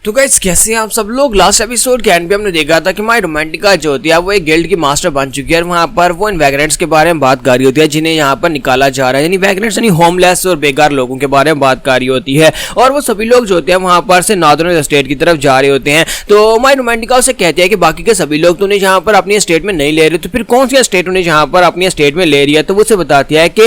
तो गाइस कैसे हैं आप सब लोग। लास्ट एपिसोड के एंड पे हमने देखा था कि माय रोमांटिका जो होती है वो एक गिल्ड की मास्टर बन चुकी है और वहां पर वो इन वैग्रेंट्स के बारे में बात कर रही होती है जिन्हें यहाँ पर निकाला जा रहा है, यानी वैग्रेंट्स यानी होमलेस और बेकार लोगों के बारे में बात कर रही होती है। और वो सभी लोग जो होते हैं वहां पर से नॉर्दर्न स्टेट की तरफ जा रहे होते हैं। तो माय रोमांटिका उसे कहती है कि बाकी के सभी लोग तो उन्हें जहाँ पर अपनी स्टेट में नहीं ले रहे, तो फिर कौन सी स्टेट उन्हें जहाँ पर अपनी स्टेट में ले रही है। तो वो उसे बताती है कि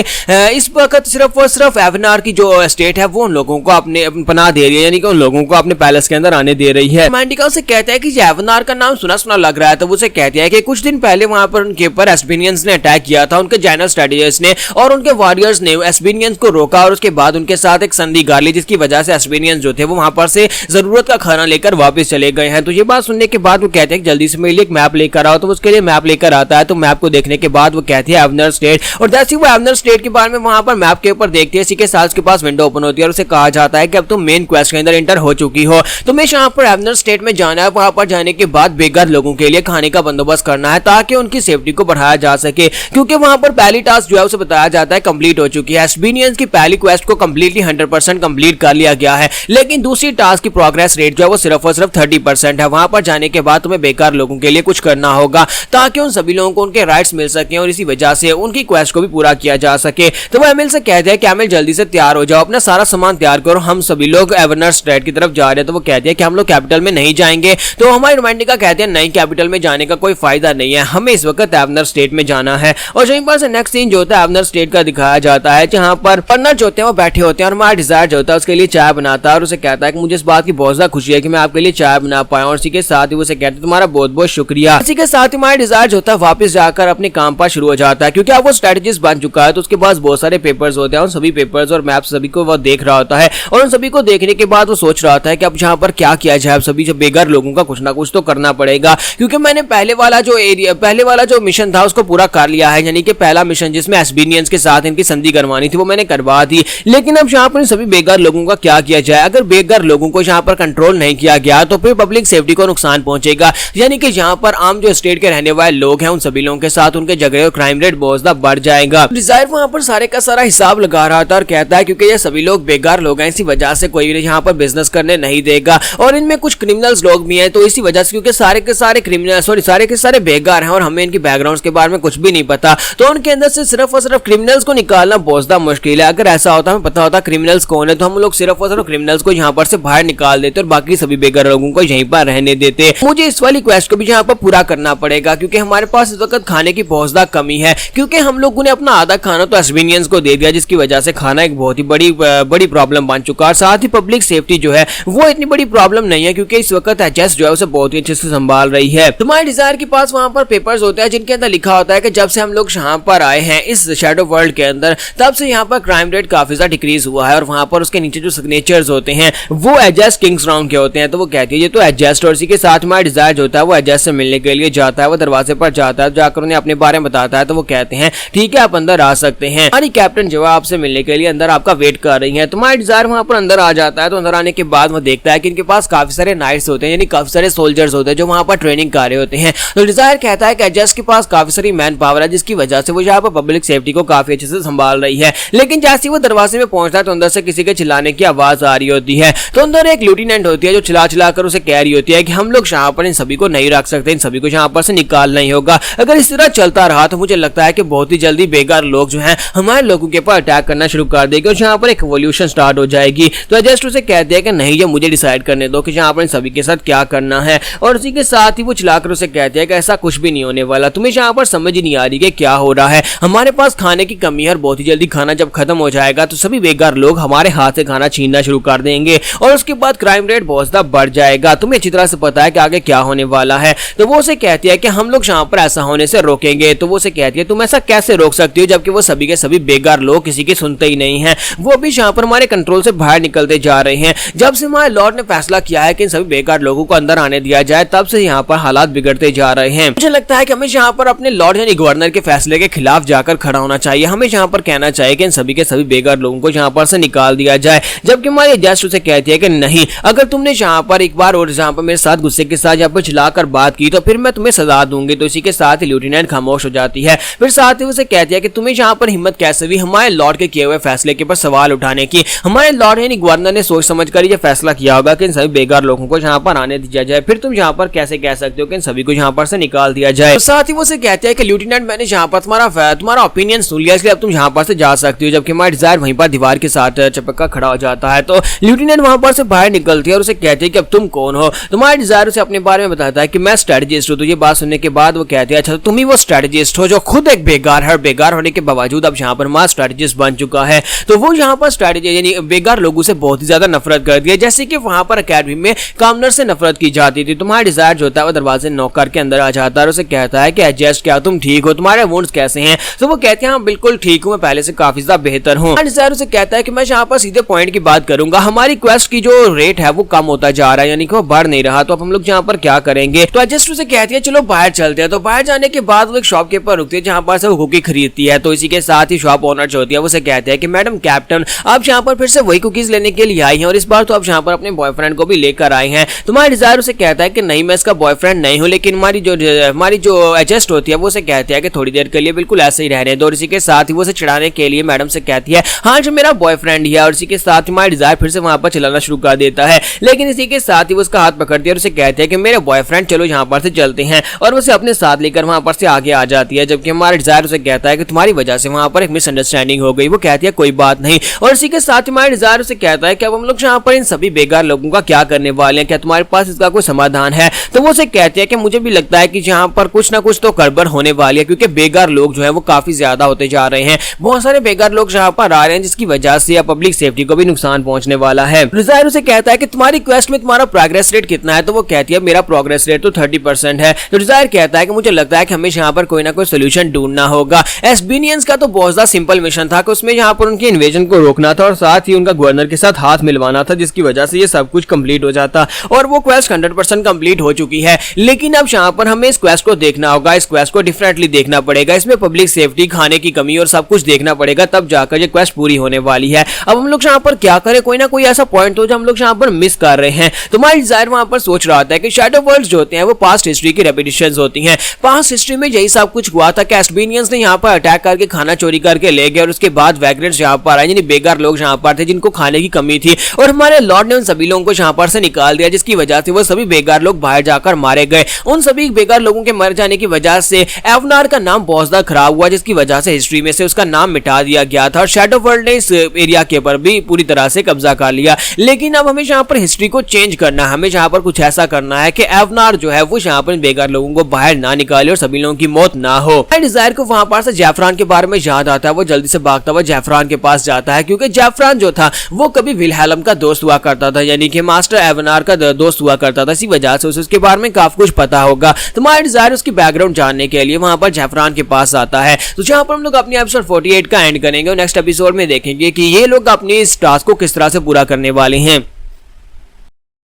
इस वक्त सिर्फ और सिर्फ एवनार की जो स्टेट है वो उन लोगों को अपने पनाह दे रही है, यानी कि उन लोगों को अपने पैलेस के अंदर आने दे रही है। रोमांटिका उसे कहता है कि एवनार का नाम सुना सुना लग रहा है। तो वो उसे कहती है कि कुछ दिन पहले वहां पर उनके ऊपर एस्पिनियंस ने अटैक किया था, उनके जनरल स्ट्रेटेजिस्ट ने और उनके वॉरियर्स ने एस्पिनियंस को रोका और उसके बाद उनके साथ एक संधि कर ली, जिसकी वजह से एस्पिनियंस जो थे वो वहां पर से जरूरत का खाना लेकर वापस चले गए हैं। तो ये बात सुनने के बाद वो कहते हैं कि जल्दी से मेरे लिए एक मैप लेकर आओ। तो उसके लिए मैप लेकर आता है। तो मैप को देखने के बाद वो कहती है एवनर स्टेट, और जैसे वो एवनर स्टेट के बारे में वहां पर मैप के ऊपर देखती है, इसी के साथ उसके पास विंडो ओपन होती है और उसे कहा जाता है कि अब तुम मेन क्वेस्ट के अंदर एंटर हो चुकी हो। तुम्हें यहाँ पर एवनर स्टेट में जाना है। वहां पर जाने के बाद बेघर लोगों के लिए खाने का बंदोबस्त करना है ताकि उनकी सेफ्टी को बढ़ाया जा सके, क्योंकि वहां पर पहली टास्क जो है उसे बताया जाता है कंप्लीट हो चुकी है। एस्पिनियंस की पहली क्वेस्ट को कंप्लीटली 100% कंप्लीट कर लिया गया है, लेकिन दूसरी टास्क की प्रोग्रेस रेट जो है वो सिर्फ और सिर्फ 30% है। वहां पर जाने के बाद तुम्हें बेकार लोगों के लिए कुछ करना होगा ताकि उन सभी लोगों को उनके राइट्स मिल सके और इसी वजह से उनकी क्वेस्ट को भी पूरा किया जा सके। तो वो एमिल से कहते हैं कि एमिल जल्दी से तैयार हो जाओ, अपना सारा सामान तैयार करो, हम सभी लोग एवनर स्टेट की तरफ जा रहे हैं। तो वो कहते हैं कि हम लोग कैपिटल में नहीं जाएंगे। तो हमारी रोमांटिका कहते हैं नहीं, कैपिटल में जाने का कोई फायदा नहीं है, हमें इस वक्त एवनर स्टेट में जाना है। और यहीं पर से नेक्स्ट सीन जो होता है एवनर स्टेट का दिखाया जाता है, जहां पर पर्नर जो होते हैं वो बैठे होते हैं और हमारा डिजायर जो होता है उसके लिए चाय बनाता है और उसे कहता है कि मुझे इस बात की बहुत ज्यादा खुशी है कि मैं आपके लिए चाय बना पाया। और इसी के साथ ही उसे कहते हैं तुम्हारा बहुत बहुत शुक्रिया। इसी के साथ ही हमारा डिजायर जो होता है वापस जाकर अपने काम पर शुरू हो जाता है, क्योंकि अब वो स्ट्रेटेजिस्ट बन चुका है। तो उसके पास बहुत सारे पेपर्स होते हैं, उन सभी पेपर्स और मैप्स सभी को वो देख रहा होता है और उन सभी को देखने के बाद वो सोच रहा होता है कि अब यहाँ पर क्या किया जाए। सभी जो बेघर लोगों का कुछ ना कुछ तो करना पड़ेगा, क्योंकि मैंने पहले वाला जो मिशन था उसको पूरा कर लिया है, यानी कि पहला मिशन जिसमें एस्पिनियंस के साथ इनकी संधि करवानी थी वो मैंने करवा दी। लेकिन अब यहाँ पर सभी बेघर लोगों का क्या किया जाए। अगर बेघर लोगों को यहाँ पर कंट्रोल नहीं किया गया तो फिर पब्लिक सेफ्टी को नुकसान पहुंचेगा, यानी कि यहाँ पर आम जो स्टेट के रहने वाले लोग हैं उन सभी लोगों के साथ उनके झगड़े और क्राइम रेट बहुत ज्यादा बढ़ जाएगा। डिजायर वहां पर सारे का सारा हिसाब लगा रहा था और कहता है क्योंकि ये सभी लोग बेकार लोग हैं, इसी वजह से कोई भी यहाँ पर बिजनेस करने नहीं देगा और इनमें कुछ क्रिमिनल्स लोग भी हैं। तो इसी वजह से क्योंकि सारे के सारे क्रिमिनल सारे के सारे बेकार हैं और हमें इनकी बैकग्राउंड्स के बारे में कुछ भी नहीं पता, तो उनके अंदर से सिर्फ और सिर्फ क्रिमिनल्स को निकालना बहुत ज्यादा मुश्किल है। अगर ऐसा होता हमें पता होता क्रिमिनल्स कौन है तो हम लोग सिर्फ और सिर्फ क्रिमिनल्स को यहाँ पर से बाहर निकाल देते और बाकी सभी बेकार लोगों को यहीं पर रहने देते। मुझे इस वाली क्वेस्ट को भी यहाँ पर पूरा करना पड़ेगा क्योंकि हमारे पास इस वक्त खाने की बहुत ज्यादा कमी है, क्योंकि हम लोगों ने अपना आधा खाना तो एस्पिनियंस को दे दिया, जिसकी वजह से खाना एक बहुत ही बड़ी प्रॉब्लम बन चुका है। और साथ ही पब्लिक सेफ्टी जो है वो इतनी बड़ी प्रॉब्लम नहीं है, क्योंकि इस वक्त एचएस जो है उसे बहुत ही अच्छे से संभाल रही है। तुम्हारे डिजायर के पास वहां पर पेपर्स होते हैं जिनके अंदर लिखा होता है कि जब से हम लोग यहाँ पर आए हैं इस शैडो वर्ल्ड के अंदर तब से यहाँ पर क्राइम रेट काफी ज्यादा डिक्रीज हुआ है और वहां पर उसके नीचे जो सिग्नेचर्स होते हैं वो एडजस्ट किंग्स राउंड के होते हैं। तो वो कहती है ये तो एडजस्ट, और इसी के साथ हमारा डिजायर जो होता है वो एडजस्ट से मिलने के लिए जाता है। वो दरवाजे पर जाता है, जाकर उन्हें अपने बारे में बताता है। तो वो कहते हैं ठीक है आप अंदर आ सकते हैं, हमारी कैप्टन जो है आपसे मिलने के लिए अंदर आपका वेट कर रही है। तुम्हारा डिजायर वहां पर अंदर आ जाता है। तो अंदर आने के बाद वो देखता है कि इनके पास काफी सारे नाइट्स होते हैं, यानी काफी सारे सोल्जर्स होते हैं जो वहां पर ट्रेनिंग कर रहे होते हैं। तो डिजायर कहता है कि एडजस्ट के पास काफी सारी मैन पावर है, जिसकी वजह से वो यहाँ पर पब्लिक सेफ्टी को काफी अच्छे से संभाल रही है। लेकिन जैसे वो दरवाजे में पहुंचता है तो अंदर से किसी के चिल्लाने की आवाज आ रही होती है। तो अंदर एक लेफ्टिनेंट होती है जो चिल्ला कर उसे कह रही होती है कि हम लोग यहाँ पर इन सभी को नहीं रख सकते, इन सभी को यहाँ पर से निकालना ही होगा। अगर इस तरह चलता रहा तो मुझे लगता है कि बहुत ही जल्दी बेकार लोग जो हैं हमारे लोगों के ऊपर अटैक करना शुरू कर देंगे और यहाँ पर एक रिवॉल्यूशन स्टार्ट हो जाएगी। तो एडजस्ट उसे कहते हैं कि नहीं, ये मुझे डिसाइड करने दो कि यहाँ पर इन सभी के साथ क्या करना है। और उसी के साथ ही वो चिल्लाकर उसे कहते हैं कि ऐसा कुछ भी नहीं होने वाला, तुम्हें यहाँ पर समझ ही नहीं आ रही कि क्या हो रहा है। हमारे पास खाने की कमी है और बहुत ही जल्दी खाना जब खत्म हो जाएगा तो सभी बेकार लोग हमारे हाथ से खाना छीनना शुरू कर देंगे और उसके बाद क्राइम रेट बहुत ज्यादा बढ़ जाएगा। तुम्हें अच्छी तरह से पता है कि आगे क्या होने वाला है। तो वो उसे कहती है कि हम लोग यहाँ पर ऐसा होने से रोकेंगे। तो वो उसे कहती है तुम ऐसा कैसे रोक सकती हो, जबकि वो सभी के सभी बेकार लोग किसी की सुनते ही नहीं है, वो भी यहाँ पर हमारे कंट्रोल से बाहर निकलते जा रहे हैं। जब से हमारे लॉर्ड ने फैसला किया है कि इन सभी बेकार लोगों को अंदर आने दिया जाए तब से यहाँ पर हालात बिगड़ते जा रहे हैं। मुझे लगता है कि हमें यहाँ पर अपने लॉर्ड यानी गवर्नर के फैसले के खिलाफ जाकर खड़ा होना चाहिए। हमें यहाँ पर कहना चाहिए कि इन सभी के सभी बेकार लोगों को यहाँ पर से निकाल दिया जाए। जबकि हमारी एडजस्ट उसे कहती है कि नहीं, अगर तुमने यहाँ पर एक बार और यहाँ पर मेरे साथ गुस्से के साथ यहाँ पर चिल्लाकर बात की तो फिर मैं तुम्हें सजा दूंगी। तो इसी के साथ ही लेफ्टिनेंट खामोश हो जाती है। फिर साथ ही उसे कहती है कि तुम्हें यहाँ पर हिम्मत कैसे हुई हमारे लॉर्ड के किए हुए फैसले के ऊपर सवाल उठाने की। हमारे लॉर्ड यानी गवर्नर ने सोच समझ कर यह फैसला किया होगा कि इन सभी बेकार लोगों को यहाँ पर आने दिया जाए, फिर तुम यहाँ पर कैसे कह सकते हो कि इन सभी को यहाँ पर से निकाल दिया जाए। तो साथ ही वो से कहते हैं कि लेफ्टिनेंट मैंने यहाँ पर तुम्हारा ओपिनियन सुन लिया, इसलिए अब तुम यहाँ पर से जा सकती हो। जबकि हमारा डिजायर वहीं पर दीवार के साथ चपका खड़ा हो जाता है। तो लेफ्टिनेंट वहां पर से बाहर निकलती है और उसे कहती है कि अब तुम कौन हो। तुम्हारा डिजायर उसे अपने बारे में बताता है कि मैं स्ट्रेटजिस्ट हूँ। तो ये बात सुनने के बाद वो कहती है अच्छा तुम ही वो स्ट्रेटजिस्ट हो जो खुद एक बेकार है, बेकार होने के बावजूद अब यहाँ पर मां स्ट्रेटजिस्ट बन चुका है। तो वो यहाँ पर स्ट्रेटजी यानी बेकार लोगों से बहुत ही ज्यादा नफरत करती है, जैसे कि वहां पर अकेडमी में कामनर से नफरत की जाती थी। तुम्हारा डिजायर जो होता है वो दरवाजे नॉक करके अंदर आ जाता है और उसे कहता है कि एडजस्ट क्या तुम ठीक हो, तुम्हारे वुंड्स कैसे हैं। तो वो कहते हैं हाँ बिल्कुल ठीक हूँ, मैं पहले से काफी ज्यादा बेहतर हूँ। डिजायर उसे कहता है कि मैं यहाँ पर सीधे पॉइंट की बात करूंगा, हमारी क्वेस्ट की जो रेट है वो कम होता जा रहा है, यानी कि वो बढ़ नहीं रहा, तो अब हम लोग यहाँ पर क्या करेंगे। तो एडजस्ट उसे कहती है चलो बाहर चलते हैं। तो बाहर जाने के बाद वो एक शॉप के ऊपर रुकती है जहाँ पर से वो कुकी खरीदती है। तो इसी के साथ ही शॉप ओनर जो होती है वो उसे कहते हैं कि मैडम कैप्टन आप यहाँ पर फिर से वही कुकीज लेने के लिए आई हैं और इस बार तो आप यहाँ पर अपने बॉयफ्रेंड को भी लेकर आए हैं। तुम्हारा डिजायर उसे कहता है कि नहीं मैं इसका बॉयफ्रेंड नहीं हूँ, लेकिन हमारी जो एडजस्ट होती है वो उसे कहती है कि थोड़ी देर के लिए बिल्कुल ऐसे ही रहने दो। और इसी के साथ ही वो उसे चिढ़ाने के लिए मैडम से कहती है हाँ जो मेरा बॉयफ्रेंड है। और इसी के साथ ही हमारा डिजायर फिर से वहां पर चलाना शुरू कर देता है, लेकिन इसी के साथ ही वो उसका हाथ पकड़ती है और उसे कहती है कि मेरे बॉयफ्रेंड चलो यहाँ पर से चलते हैं, और उसे अपने साथ लेकर वहां पर से आगे आ जाती है। जबकि हमारा डिजायर उसे कहता है कि तुम्हारी वजह से वहां पर एक मिसअंडरस्टैंडिंग हो गई। वो कहती है कोई बात नहीं। और इसी के साथ ही हमारा डिजायर उसे कहता है कि अब हम लोग यहाँ पर इन सभी बेकार लोगों का क्या करने वाले हैं, क्या तुम्हारे पास इसका कोई समाधान है। तो वो उसे कहती है कि मुझे भी लगता है कि यहाँ पर कुछ ना कुछ तो गड़बड़ होने वाली है, क्योंकि बेकार लोग जो है वो काफी ज्यादा होते जा रहे हैं, बहुत सारे बेकार लोग यहाँ पर आ रहे हैं जिसकी वजह से पब्लिक सेफ्टी को भी नुकसान पहुंचने वाला है। डिजायर उसे कहता है कि तुम्हारी क्वेस्ट में तुम्हारा प्रोग्रेस रेट कितना है। तो वो कहती है मेरा प्रोग्रेस रेट तो 30% है। तो डिजायर कहता है कि मुझे लगता है कि हमें यहाँ पर कोई ना कोई सोल्यूशन ढूंढना होगा। एस्बिनियंस का तो बहुत ज्यादा सिंपल मिशन था कि उसमें यहाँ पर उनके इन्वेजन को रोकना था और साथ ही उनका गवर्नर के साथ हाथ मिलवाना था, जिसकी वजह से ये सब कुछ कंप्लीट हो जाता। और वो क्वेस्ट 100% कंप्लीट हो चुकी है, लेकिन अब यहाँ पर हमें इस क्वेस्ट को देखना होगा, इस क्वेस्ट को डिफरेंटली देखना पड़ेगा, इसमें पब्लिक सेफ्टी, खाने की कमी और सब कुछ देखना पड़ेगा, तब जाकर ये क्वेस्ट पूरी होने वाली है। अब हम लोग यहाँ पर क्या करें, कोई ना कोई ऐसा पॉइंट हो जो हम लोग यहाँ पर मिस कर रहे हैं। तो हमारी डिजायर वहां पर सोच रहा था कि शैडो वर्ल्ड्स जो होते हैं वो पास्ट हिस्ट्री की रेपिटेशंस होती हैं। पास्ट हिस्ट्री में यही सब कुछ हुआ था कि एस्बिनियंस ने यहाँ पर अटैक करके खाना चोरी करके ले गए और उसके बाद वैग्रेंट्स यहाँ पर आए, यानी बेकार लोग यहाँ पर थे जिनको खाने की कमी थी, और हमारे लॉर्ड ने उन सभी लोगों को यहाँ पर से निकाल दिया, जिसकी वजह से वो सभी बेकार लोग बाहर जाकर मारे गए। उन सभी बेकार लोगों के मर जाने की वजह से एवनार का नाम बहुत ज्यादा खराब हुआ, जिसकी वजह से हिस्ट्री में से उसका नाम मिटा दिया गया था और शैडो वर्ल्ड ने इस एरिया के ऊपर भी पूरी तरह से कब्जा कर लिया। लेकिन अब हमें यहाँ पर हिस्ट्री को चेंज करना है, हमें यहाँ पर कुछ ऐसा करना है कि एवनार जो है वो यहाँ पर बेकार लोगों को बाहर ना निकाले और सभी लोगों की मौत ना हो। डिजायर को वहां पर से जैफरान के बारे में याद आता है, वो जल्दी से भागता हुआ जैफरान के पास जाता है, क्योंकि जैफरान जो था वो कभी विलहेलम का दोस्त हुआ करता था, यानी कि मास्टर एवनार का दोस्त हुआ करता था। इसी वजह से उसके बारे में काफी कुछ पता होगा। तो हमारा डिजायर उसकी बैकग्राउंड जानने के लिए वहां पर जैफरान के पास आता है। तो जहां पर हम लोग अपनी एपिसोड 48 का एंड करेंगे और नेक्स्ट एपिसोड में देखेंगे कि ये लोग अपनी इस टास्क को किस तरह से पूरा करने वाले हैं।